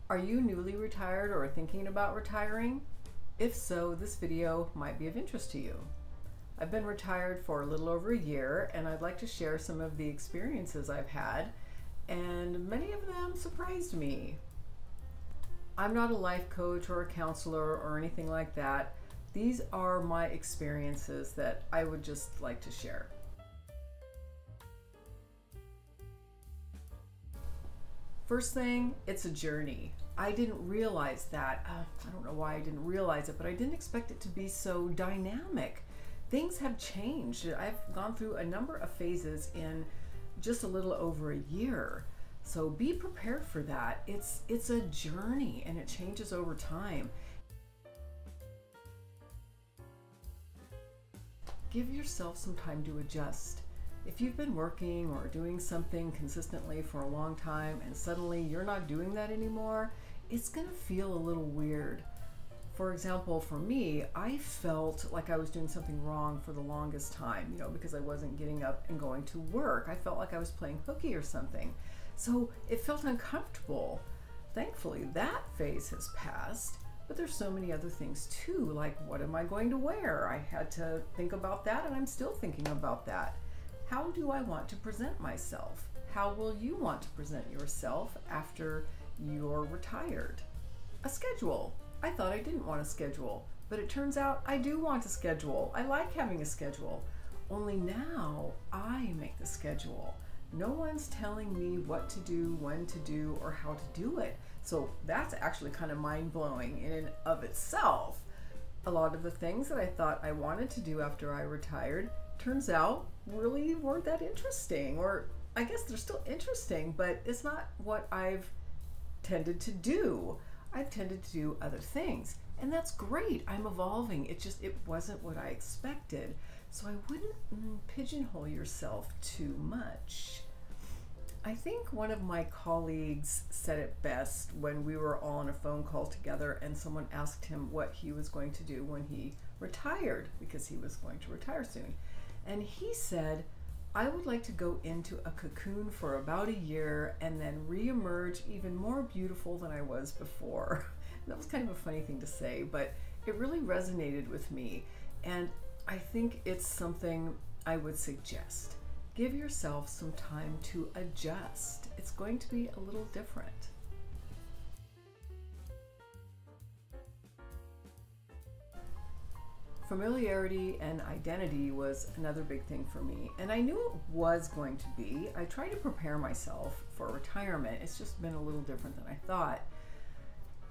Are you newly retired or thinking about retiring? If so, this video might be of interest to you. I've been retired for a little over a year, and I'd like to share some of the experiences I've had, and many of them surprised me. I'm not a life coach or a counselor or anything like that. These are my experiences that I would just like to share. First thing, it's a journey. I didn't realize that. I don't know why I didn't realize it, but I didn't expect it to be so dynamic. Things have changed. I've gone through a number of phases in just a little over a year. So be prepared for that. It's a journey and it changes over time. Give yourself some time to adjust. If you've been working or doing something consistently for a long time and suddenly you're not doing that anymore, it's gonna feel a little weird. For example, for me, I felt like I was doing something wrong for the longest time, because I wasn't getting up and going to work. I felt like I was playing hooky or something. So it felt uncomfortable. Thankfully, that phase has passed, but there's so many other things too, like what am I going to wear? I had to think about that, and I'm still thinking about that. How do I want to present myself? How will you want to present yourself after you're retired? A schedule. I thought I didn't want a schedule, but it turns out I do want a schedule. I like having a schedule. Only now I make the schedule. No one's telling me what to do, when to do, or how to do it. So that's actually kind of mind-blowing in and of itself. A lot of the things that I thought I wanted to do after I retired turns out really weren't that interesting, or I guess they're still interesting, but it's not what I've tended to do. I've tended to do other things, and that's great. I'm evolving. It wasn't what I expected. So I wouldn't pigeonhole yourself too much. I think one of my colleagues said it best when we were all on a phone call together and someone asked him what he was going to do when he retired, because he was going to retire soon. And he said, I would like to go into a cocoon for about a year and then re-emerge even more beautiful than I was before. That was kind of a funny thing to say, but it really resonated with me. And I think it's something I would suggest. Give yourself some time to adjust. It's going to be a little different. Familiarity and identity was another big thing for me, and I knew it was going to be. I tried to prepare myself for retirement. It's just been a little different than I thought.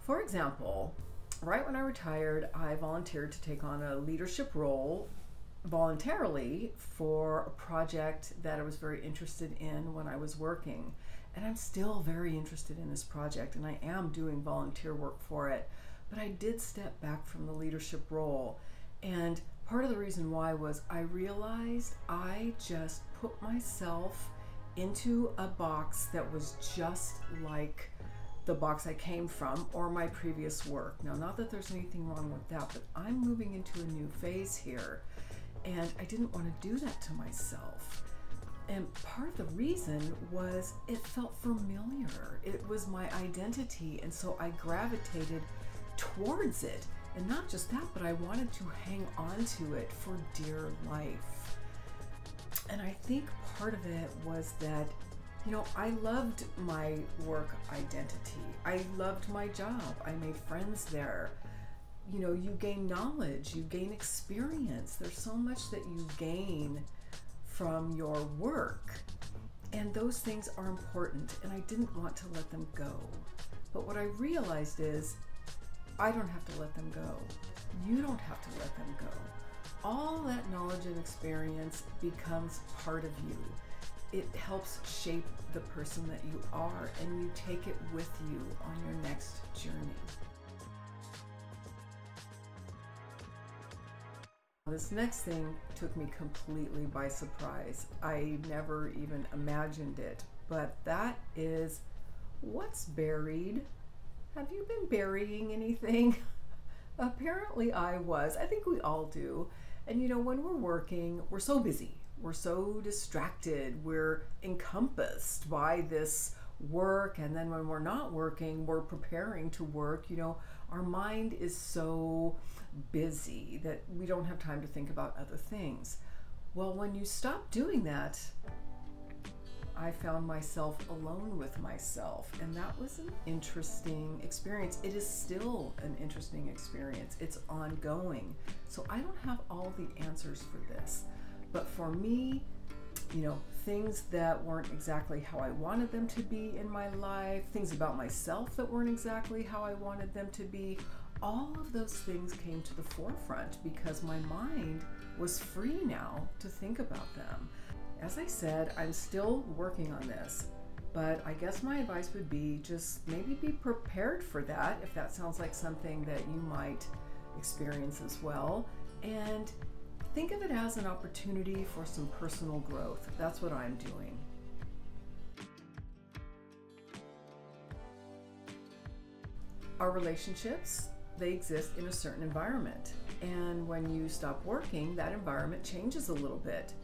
For example, right when I retired, I volunteered to take on a leadership role voluntarily for a project that I was very interested in when I was working. And I'm still very interested in this project, and I am doing volunteer work for it. But I did step back from the leadership role. And part of the reason why was I realized I just put myself into a box that was just like the box I came from or my previous work. Now, not that there's anything wrong with that, but I'm moving into a new phase here, and I didn't want to do that to myself. And part of the reason was it felt familiar. It was my identity, and so I gravitated towards it. And not just that, but I wanted to hang on to it for dear life. And I think part of it was that, I loved my work identity. I loved my job. I made friends there. You gain knowledge, you gain experience. There's so much that you gain from your work. And those things are important, and I didn't want to let them go. But what I realized is, I don't have to let them go. You don't have to let them go. All that knowledge and experience becomes part of you. It helps shape the person that you are, and you take it with you on your next journey. This next thing took me completely by surprise. I never even imagined it, but that is what's buried. Have you been burying anything? Apparently I was. I think we all do. And when we're working, we're so busy. We're so distracted. We're encompassed by this work, and then when we're not working, we're preparing to work. You know, our mind is so busy that we don't have time to think about other things. Well, when you stop doing that, I found myself alone with myself, and that was an interesting experience. It is still an interesting experience. It's ongoing. So I don't have all the answers for this. But for me, you know, things that weren't exactly how I wanted them to be in my life, things about myself that weren't exactly how I wanted them to be, all of those things came to the forefront because my mind was free now to think about them. As I said, I'm still working on this, but I guess my advice would be just maybe be prepared for that if that sounds like something that you might experience as well. And think of it as an opportunity for some personal growth. That's what I'm doing. Our relationships, they exist in a certain environment. And when you stop working, that environment changes a little bit.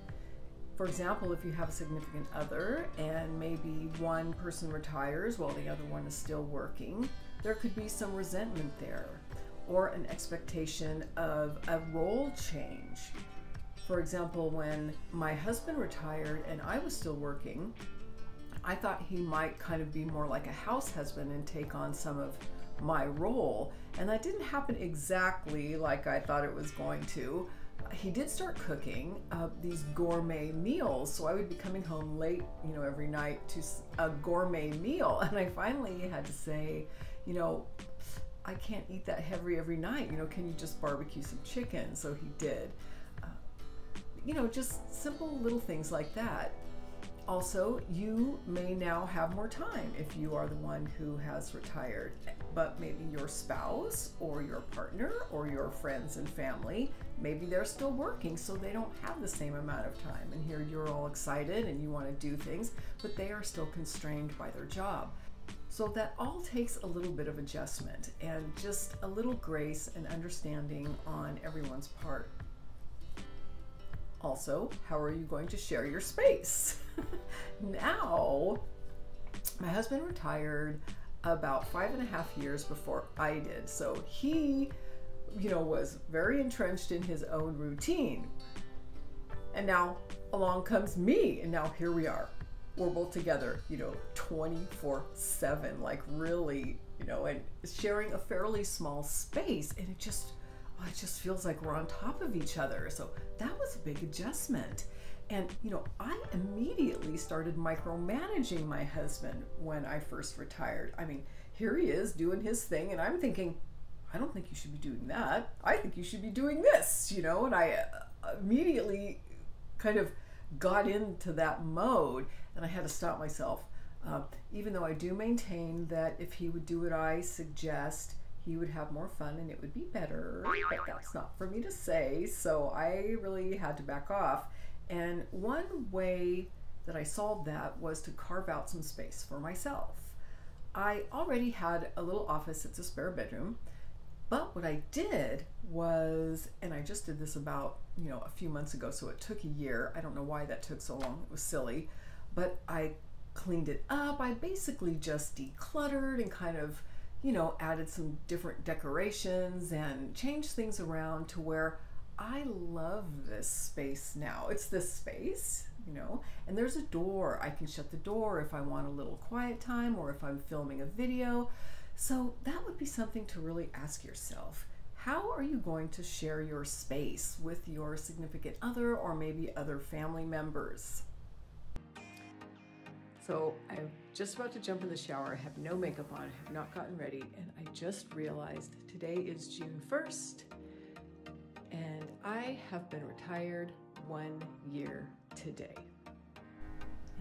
For example, if you have a significant other and maybe one person retires while the other one is still working, there could be some resentment there, or an expectation of a role change. For example, when my husband retired and I was still working, I thought he might kind of be more like a house husband and take on some of my role. And that didn't happen exactly like I thought it was going to. He did start cooking these gourmet meals, so I would be coming home late, you know, every night to a gourmet meal, and I finally had to say, you know, I can't eat that heavy every night, you know, can you just barbecue some chicken? So he did. You know, just simple little things like that. Also, you may now have more time if you are the one who has retired, but maybe your spouse or your partner or your friends and family, maybe they're still working, so they don't have the same amount of time. And here you're all excited and you want to do things, but they are still constrained by their job. So that all takes a little bit of adjustment and just a little grace and understanding on everyone's part. Also, how are you going to share your space? Now, my husband retired about 5.5 years before I did. So he, you know, was very entrenched in his own routine. And now along comes me, and now here we are. We're both together, you know, 24/7, like really, you know, and sharing a fairly small space, and it just feels like we're on top of each other. So that was a big adjustment. And, you know, I immediately started micromanaging my husband when I first retired. I mean, here he is doing his thing, and I'm thinking, I don't think you should be doing that. I think you should be doing this, you know, and I immediately kind of got into that mode, and I had to stop myself. Even though I do maintain that if he would do what I suggest, he would have more fun and it would be better, but that's not for me to say, so I really had to back off. And one way that I solved that was to carve out some space for myself. I already had a little office, it's a spare bedroom, but what I did was, and I just did this about, you know, a few months ago, so it took a year. I don't know why that took so long, it was silly, but I cleaned it up. I basically just decluttered and kind of, you know, added some different decorations and changed things around to where I love this space now. It's this space, you know, and there's a door. I can shut the door if I want a little quiet time or if I'm filming a video. So that would be something to really ask yourself. How are you going to share your space with your significant other or maybe other family members? So I'm just about to jump in the shower. I have no makeup on, have not gotten ready, and I just realized today is June 1st, and I have been retired 1 year today.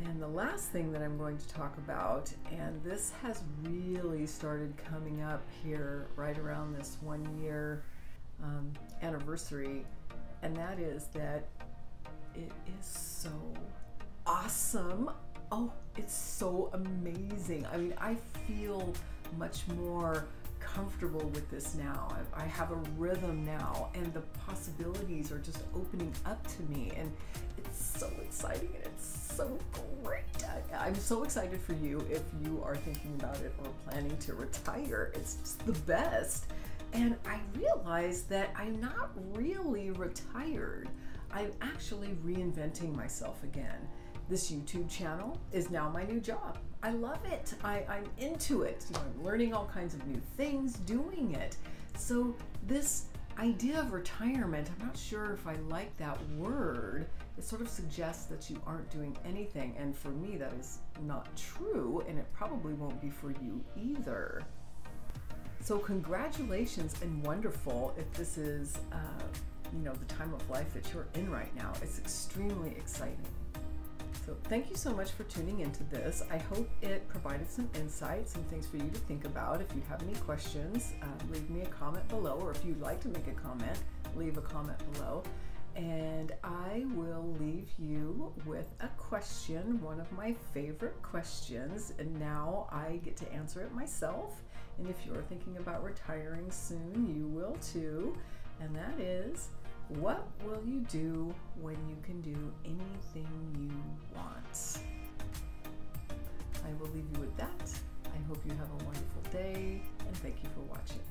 And the last thing that I'm going to talk about, and this has really started coming up here right around this 1 year anniversary, and that is that it is so awesome. Oh, it's so amazing. I mean, I feel much more comfortable with this now. I have a rhythm now, and the possibilities are just opening up to me, and it's so exciting and it's so great. I'm so excited for you if you are thinking about it or planning to retire. It's just the best. And I realized that I'm not really retired. I'm actually reinventing myself again. This YouTube channel is now my new job. I love it. I'm into it. You know, I'm learning all kinds of new things doing it. So this idea of retirement, I'm not sure if I like that word. It sort of suggests that you aren't doing anything. And for me, that is not true. And it probably won't be for you either. So congratulations and wonderful if this is, you know, the time of life that you're in right now. It's extremely exciting. So thank you so much for tuning into this. I hope it provided some insight, some things for you to think about. If you have any questions, leave me a comment below, or if you'd like to make a comment, leave a comment below. And I will leave you with a question, one of my favorite questions, and now I get to answer it myself. And if you're thinking about retiring soon, you will too. And that is, what will you do when you can do anything you want? I will leave you with that. I hope you have a wonderful day, and thank you for watching.